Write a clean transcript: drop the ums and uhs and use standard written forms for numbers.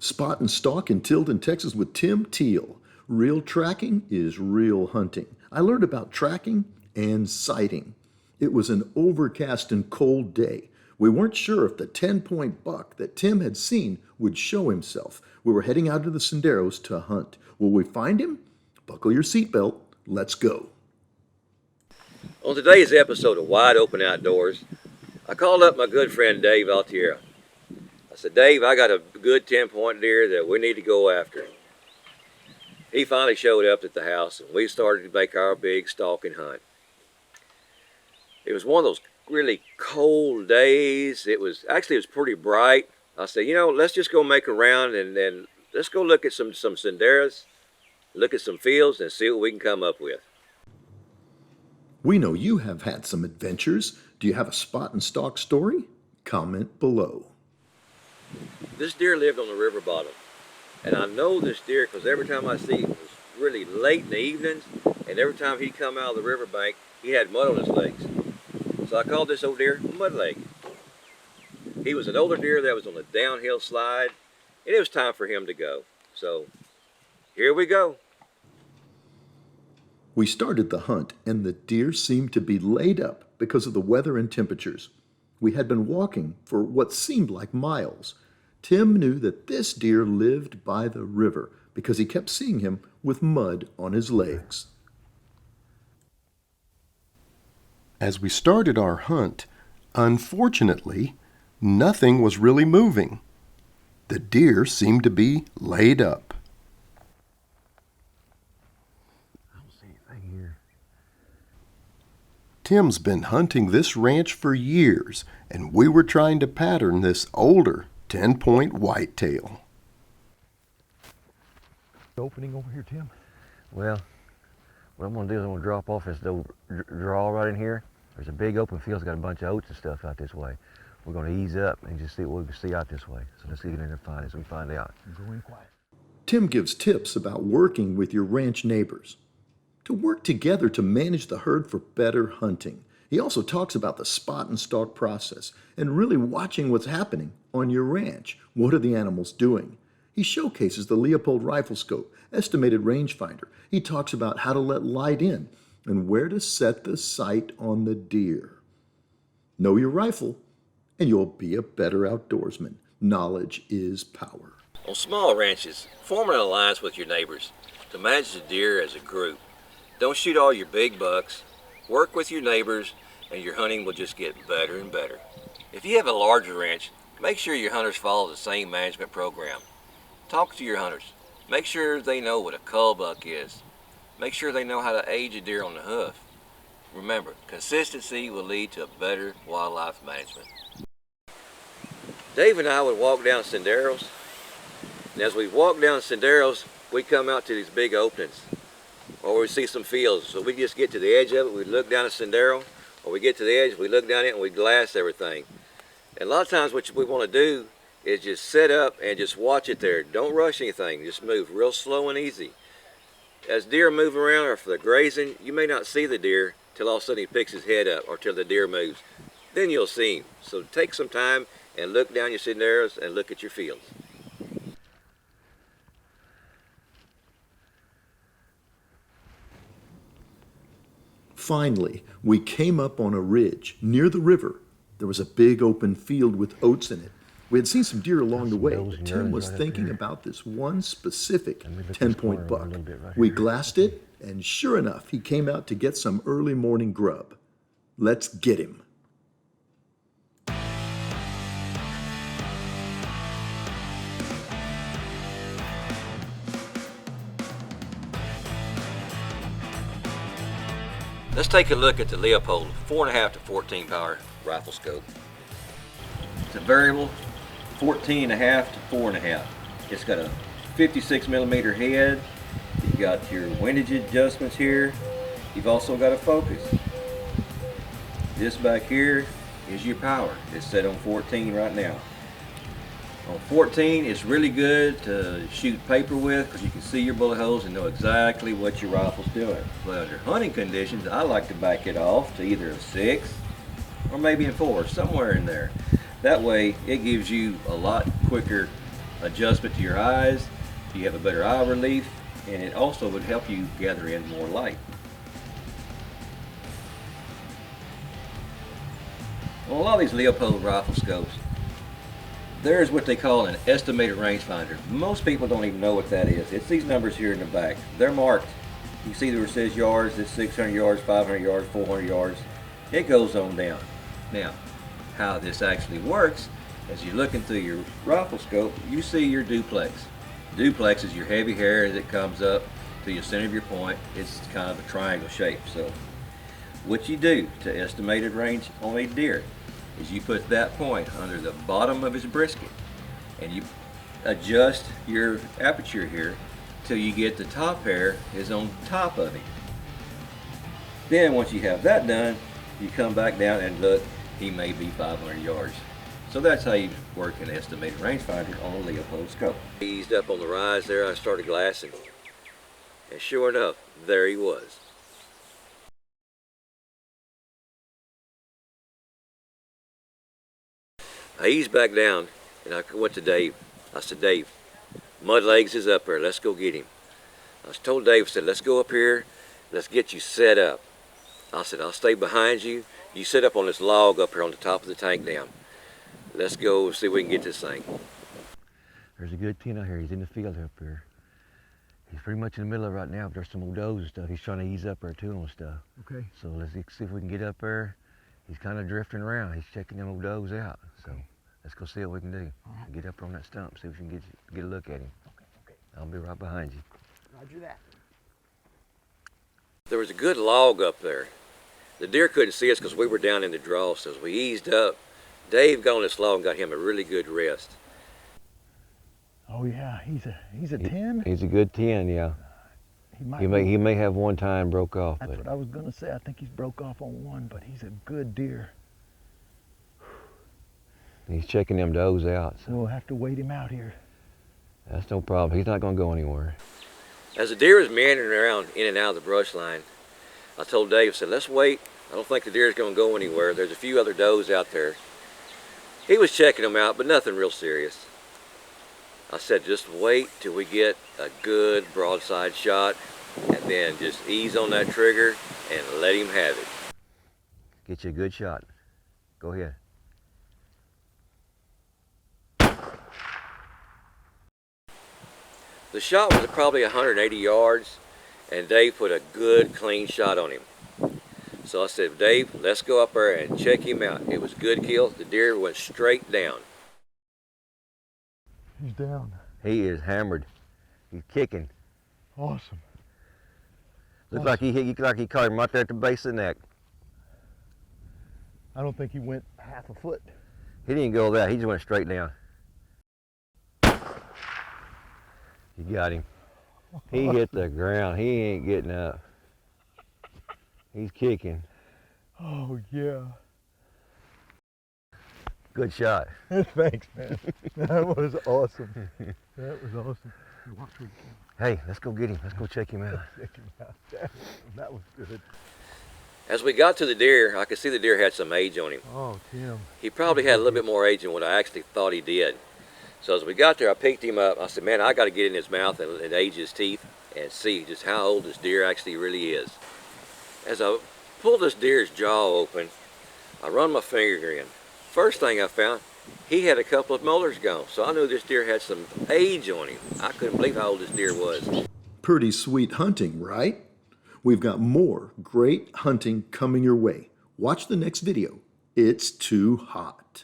Spot and Stalk in Tilden, Texas with Tim Teal. Real tracking is real hunting. I learned about tracking and sighting. It was an overcast and cold day. We weren't sure if the 10-point buck that Tim had seen would show himself. We were heading out to the senderos to hunt. Will we find him? Buckle your seatbelt. Let's go. On today's episode of Wide Open Outdoors, I called up my good friend Dave Altiera. I said, Dave, I got a good 10-point deer that we need to go after. He finally showed up at the house and we started to make our big stalking hunt. It was one of those really cold days. It was pretty bright. I said, let's just go make a round and then let's go look at some senderos, look at some fields and see what we can come up with. We know you have had some adventures. Do you have a spot and stalk story? Comment below. This deer lived on the river bottom. And I know this deer because every time I see him, it was really late in the evenings, and every time he'd come out of the riverbank, he had mud on his legs. So I called this old deer Mudleg. He was an older deer that was on a downhill slide, and it was time for him to go. So here we go. We started the hunt, and the deer seemed to be laid up because of the weather and temperatures. We had been walking for what seemed like miles. Tim knew that this deer lived by the river because he kept seeing him with mud on his legs. As we started our hunt, unfortunately, nothing was really moving. The deer seemed to be laid up. Tim's been hunting this ranch for years, and we were trying to pattern this older 10-point whitetail. Opening over here, Tim? Well, what I'm going to do is I'm going to drop off this little draw right in here. There's a big open field. It's got a bunch of oats and stuff out this way. We're going to ease up and just see what we can see out this way. So let's get in there and find it so we find out. Go in quiet. Tim gives tips about working with your ranch neighbors to work together to manage the herd for better hunting. He also talks about the spot and stalk process and really watching what's happening on your ranch. What are the animals doing? He showcases the Leupold rifle scope, estimated rangefinder. He talks about how to let light in and where to set the sight on the deer. Know your rifle and you'll be a better outdoorsman. Knowledge is power. On small ranches, form an alliance with your neighbors to manage the deer as a group. Don't shoot all your big bucks. Work with your neighbors and your hunting will just get better and better. If you have a larger ranch, make sure your hunters follow the same management program. Talk to your hunters. Make sure they know what a cull buck is. Make sure they know how to age a deer on the hoof. Remember, consistency will lead to a better wildlife management. Dave and I would walk down senderos, and as we walk down senderos, we come out to these big openings, or we see some fields. So we just get to the edge of it, we look down a sendero, or we get to the edge, we look down it, and we glass everything. And a lot of times what we want to do is just set up and just watch it there. Don't rush anything, just move real slow and easy. As deer move around or if they're grazing, you may not see the deer till all of a sudden he picks his head up or till the deer moves. Then you'll see him. So take some time and look down your senderos and look at your fields. Finally, we came up on a ridge near the river. There was a big open field with oats in it. We had seen some deer along the way, but Tim was thinking about this one specific 10-point buck. We glassed it, and sure enough, he came out to get some early morning grub. Let's get him. Let's take a look at the Leupold 4.5 to 14 power rifle scope. It's a variable 14.5 to 4.5. It's got a 56 millimeter head. You've got your windage adjustments here. You've also got a focus. This back here is your power. It's set on 14 right now. On 14, it's really good to shoot paper with because you can see your bullet holes and know exactly what your rifle's doing. But under hunting conditions, I like to back it off to either a 6 or maybe a 4, somewhere in there. That way, it gives you a lot quicker adjustment to your eyes. You have a better eye relief, and it also would help you gather in more light. On a lot of these Leopold rifle scopes, there's what they call an estimated rangefinder. Most people don't even know what that is. It's these numbers here in the back. They're marked. You see where it says yards, it's 600 yards, 500 yards, 400 yards. It goes on down. Now, how this actually works, as you're looking through your rifle scope, you see your duplex. Duplex is your heavy hair that comes up to your center of your point. It's kind of a triangle shape. So what you do to estimated range on a deer is you put that point under the bottom of his brisket and you adjust your aperture here till you get the top hair is on top of him. Then once you have that done, you come back down and look, he may be 500 yards. So that's how you work an estimated rangefinder on a Leopold scope. Eased up on the rise there, I started glassing, and sure enough, there he was. I eased back down and I went to Dave. I said, Dave, Mudlegs is up there, let's go get him. I told Dave, I said, let's go up here, let's get you set up. I said, I'll stay behind you. You sit up on this log up here on the top of the tank dam. Let's go see if we can get this thing. There's a good 10 out here. He's in the field up here. He's pretty much in the middle of it right now, but there's some old does and stuff. He's trying to ease up there too on stuff. Okay. So let's see if we can get up there. He's kind of drifting around. He's checking them old does out. So let's go see what we can do. Right. Get up on that stump, see if we can get a look at him. Okay. I'll be right behind you. Roger that. There was a good log up there. The deer couldn't see us because we were down in the draw, so as we eased up, Dave got on this log and got him a really good rest. Oh yeah, he's a 10. He's a good 10, yeah. He may have one time broke off. That's what I was gonna say. I think he's broke off on one, but he's a good deer. He's checking them does out. So We'll have to wait him out here. that's no problem. He's not going to go anywhere. As the deer was meandering around in and out of the brush line, I told Dave, I said, let's wait. I don't think the deer is going to go anywhere. There's a few other does out there. He was checking them out, but nothing real serious. I said, just wait till we get a good broadside shot and then just ease on that trigger and let him have it. Get you a good shot. Go ahead. The shot was probably 180 yards, and Dave put a good, clean shot on him. So I said, Dave, let's go up there and check him out. It was a good kill. The deer went straight down. He's down. He is hammered. He's kicking. Awesome. Looks like he caught him right there at the base of the neck. I don't think he went half a foot. He didn't go that. He just went straight down. You got him. He hit the ground. He ain't getting up. He's kicking. Oh yeah. Good shot. Thanks, man. That was awesome. That was awesome. Watch where you can. Hey, let's go get him. Let's go check him out. Check him out. That was good. As we got to the deer, I could see the deer had some age on him. Oh, Tim. He probably had a little bit more age than what I actually thought he did. So as we got there, I picked him up. I said, man, I got to get in his mouth and age his teeth and see just how old this deer actually really is. As I pulled this deer's jaw open, I run my finger in. First thing I found, he had a couple of molars gone. So I knew this deer had some age on him. I couldn't believe how old this deer was. Pretty sweet hunting, right? We've got more great hunting coming your way. Watch the next video. It's too hot.